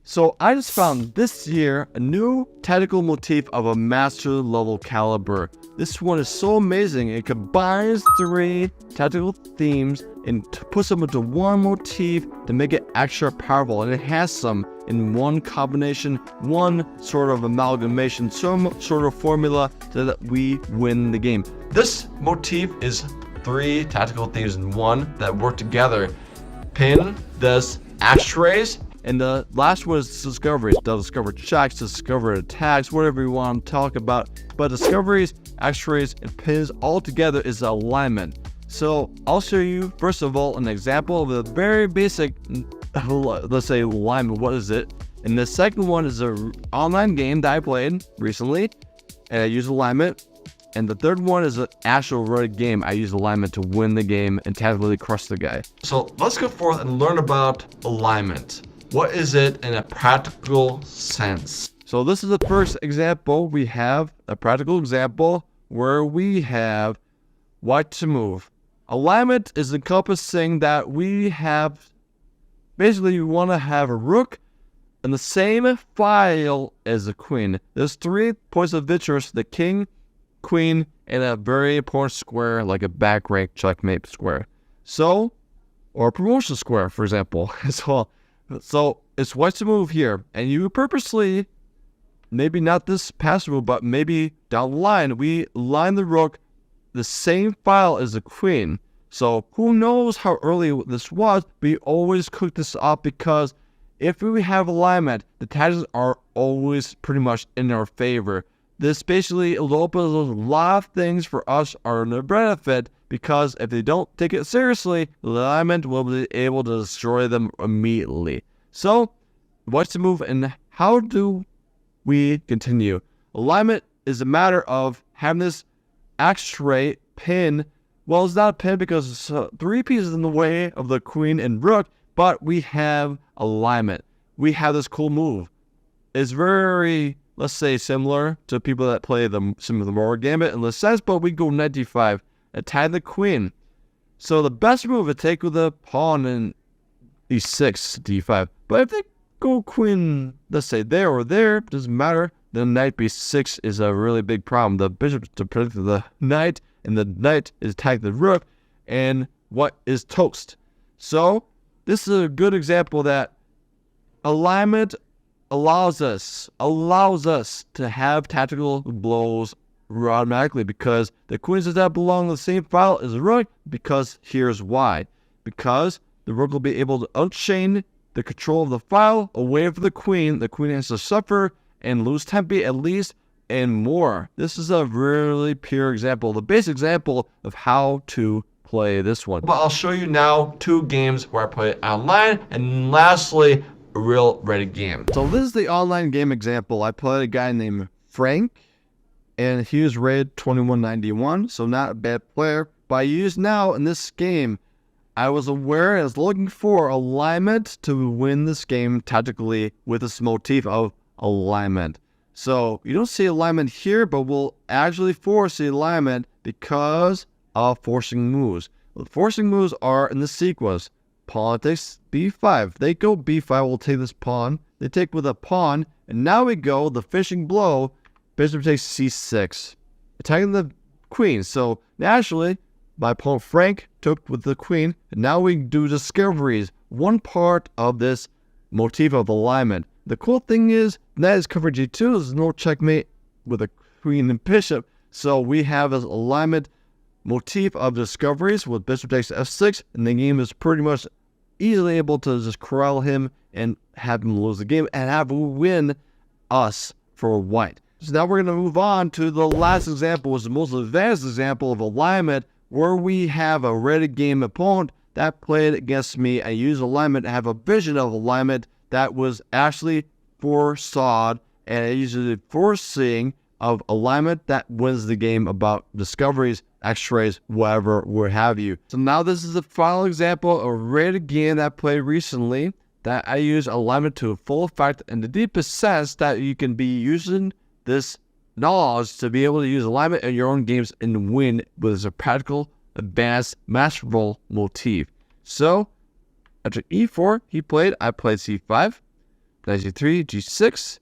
So I just found this year a new tactical motif of a master level caliber. This one is so amazing. It combines 3 tactical themes and puts them into one motif to make it extra powerful. And it has some in one combination, one sort of amalgamation, some sort of formula so that we win the game. This motif is 3 tactical themes in one that work together. Pin, this, ashtrays, and the last one is discoveries. They'll discover checks, discover attacks, whatever you want to talk about. But discoveries, ashtrays, and pins all together is alignment. So I'll show you, first of all, an example of a very basic, let's say, alignment. What is it? And the second one is an online game that I played recently, and I use alignment. And the third one is an actual real game. I use alignment to win the game and tactically crush the guy. So let's go forth and learn about alignment. What is it in a practical sense? So this is the first example. We have a practical example where we have white to move. Alignment is encompassing that we have, basically we want to have a rook in the same file as the queen. There's 3 points of interest: the king, queen, and a very important square like a back rank checkmate square. So, or a promotion square, for example, as well. So it's white to move here, and you purposely, maybe not this pass move, but maybe down the line, we line the rook the same file as the queen. So who knows how early this was, we always cook this up because if we have alignment, the tactics are always pretty much in our favor. This basically opens a lot of things for us are in their benefit, because if they don't take it seriously, the alignment will be able to destroy them immediately. So, what's the move and how do we continue? Alignment is a matter of having this ashtray pin. Well, it's not a pin because it's 3 pieces in the way of the queen and rook, but we have alignment. We have this cool move. It's very, let's say, similar to people that play some of the more gambit in the sense, but we go knight d5, attack the queen. So the best move is take with a pawn and e6, d5. But if they go queen, let's say there or there, doesn't matter, then knight b6 is a really big problem. The bishop to protect the knight, and the knight is attack the rook, and what is toast. So this is a good example that alignment allows us to have tactical blows automatically, because the queens does not belong in the same file as the rook, because here's why. Because the rook will be able to unchain the control of the file away from the queen. The queen has to suffer and lose tempo at least, and more. This is a really pure example, the basic example of how to play this one. But I'll show you now 2 games where I play it online, and lastly, a real ready game. So this is the online game example. I played a guy named Frank, and he was rated 2191, so not a bad player. But I used now in this game, I was aware I was looking for alignment to win this game tactically with this motif of alignment. So you don't see alignment here, but we'll actually force the alignment because of forcing moves. The forcing moves are in the sequence. Pawn takes b5. They go b5, we'll take this pawn. They take with a pawn, and now we go the fishing blow. Bishop takes c6, attacking the queen. So naturally, my opponent Frank took with the queen, and now we do discoveries. One part of this motif of alignment. The cool thing is, knight is covered g2. There's no checkmate with a queen and bishop. So we have this alignment motif of discoveries with bishop takes f6, and the game is pretty much easily able to just corral him and have him lose the game and have him win us for white. So now we're going to move on to the last example, which is the most advanced example of alignment, where we have a ready game opponent that played against me. I use alignment, I have a vision of alignment that was actually foresaw, and I use the foreseeing of alignment that wins the game about discoveries, x-rays, whatever, what have you. So now this is the final example of a ready game that I played recently that I use alignment to full effect in the deepest sense that you can be using this knowledge to be able to use alignment in your own games and win with a practical, advanced, masterful motif. So after e4, he played, I played c5. knight g3, g6,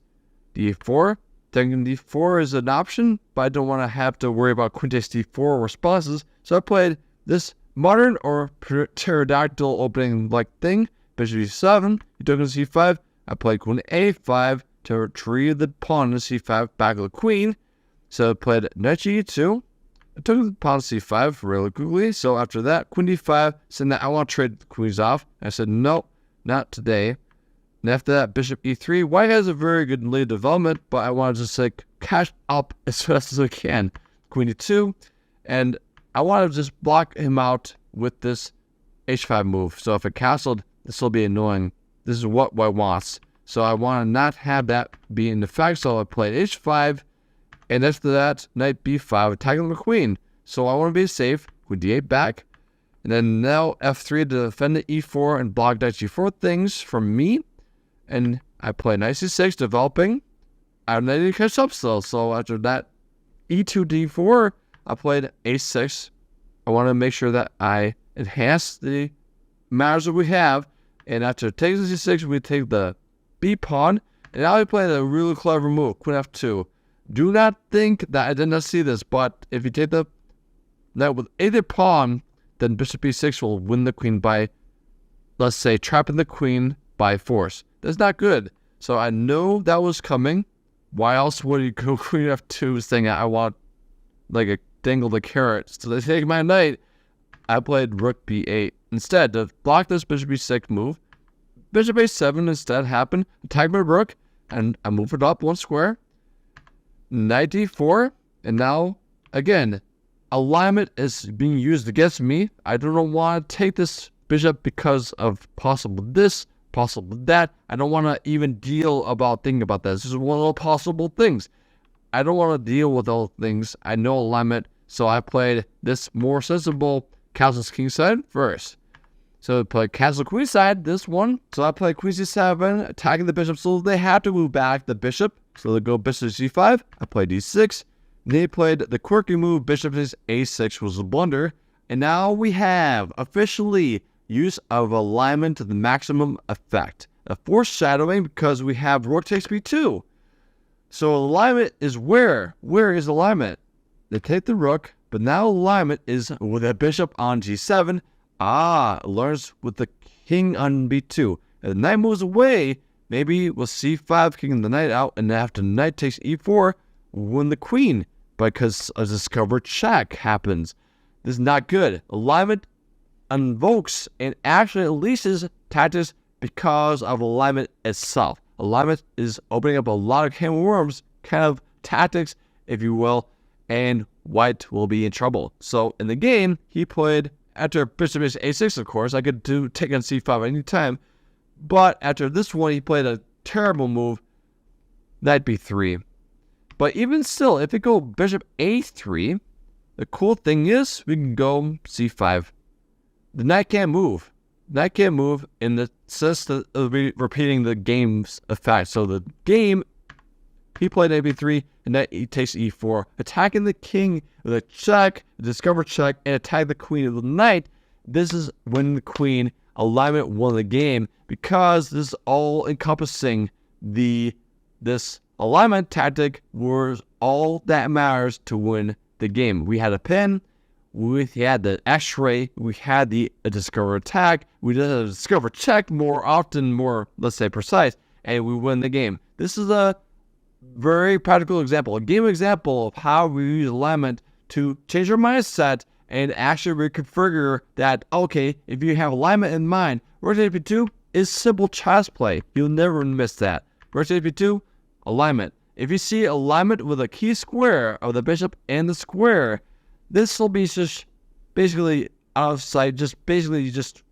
d4. Thinking d4 is an option, but I don't want to have to worry about queen takes d4 responses. So I played this modern or pterodactyl opening like thing. Bishop e7, he took on c5. I played queen a5 to retrieve the pawn to c5 back of the queen. So I played knight g2. I took the pawn to c5 really quickly. So after that, queen d5, saying that I want to trade the queens off. I said, no, not today. And after that, bishop e3. White has a very good lead development, but I want to just like cash up as fast as I can. Queen e2. And I want to just block him out with this h5 move. So if it castled, this will be annoying. This is what white wants. So I want to not have that be in effect. So I played h5. And after that, knight b5, attacking the queen. So I want to be safe. Queen d8 back. And then now f3 to defend the e4 and block knight g4 things from me. And I play knight c6, developing. I need to catch up still. So after that, e2, d4, I played a6. I want to make sure that I enhance the matters that we have. And after taking c6, we take the b pawn. And now we play a really clever move, queen f2. Do not think that I did not see this, but if you take the knight with either pawn, then bishop e6 will win the queen by, let's say, trapping the queen by force. That's not good. So I know that was coming. Why else would you go queen f2 saying I want like a dangle the carrot? So they take my knight. I played rook b8 instead to block this bishop e6 move. Bishop a7 instead happened. Attack my rook, and I move it up one square. Knight d4, and now again, alignment is being used against me. I don't want to take this bishop because of possible this, possible that. I don't want to even deal about thinking about this. This is one of the possible things. I don't want to deal with all things. I know alignment, so I played this more sensible castle's king side first. So I played castle queen side, this one. So I played queen c7, attacking the bishop, so they have to move back the bishop. So they go bishop c5. I played d6. They played the quirky move bishop is a6 was a blunder. And now we have officially use of alignment to the maximum effect. A foreshadowing because we have rook takes b2. So alignment is where? Where is alignment? They take the rook, but now alignment is with a bishop on g7. Learns with the king on b2. And the knight moves away. Maybe with c5 kicking the knight out, and after knight takes e4, win the queen because a discovered check happens. This is not good. Alignment invokes and actually unleashes tactics because of alignment itself. Alignment is opening up a lot of can of worms, kind of tactics, if you will, and white will be in trouble. So in the game, he played after bishop is a6, of course. I could take on c5 anytime. But after this one, he played a terrible move, knight b3. But even still, if we go bishop a3, the cool thing is we can go c5. The knight can't move. Knight can't move in the sense of repeating the game's effect. So the game, he played knight b3, and knight takes e4, attacking the king with a check, a discover check, and attack the queen with the knight. This is when the queen alignment won the game because this is all encompassing this alignment tactic was all that matters to win the game. We had a pin, we had the x-ray, we had the discover attack, we did a discover check more often, more, let's say, precise, and we win the game. This is a very practical example, a game example of how we use alignment to change our mindset and actually reconfigure that, okay, if you have alignment in mind, rook to b2 is simple chess play. You'll never miss that. Rook to b2, alignment. If you see alignment with a key square of the bishop and the square, this will be just basically out of sight, just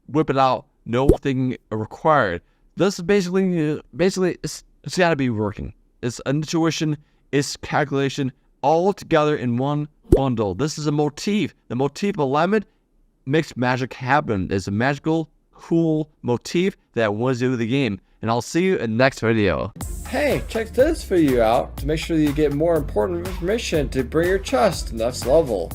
whip it out, no thinking required. This is basically it's got to be working. It's intuition, it's calculation, all together in one bundle. This is a motif. The motif alignment makes magic happen. It's a magical, cool motif that wins you the game. And I'll see you in the next video. Hey, check this video out to make sure that you get more important information to bring your chess to the next level.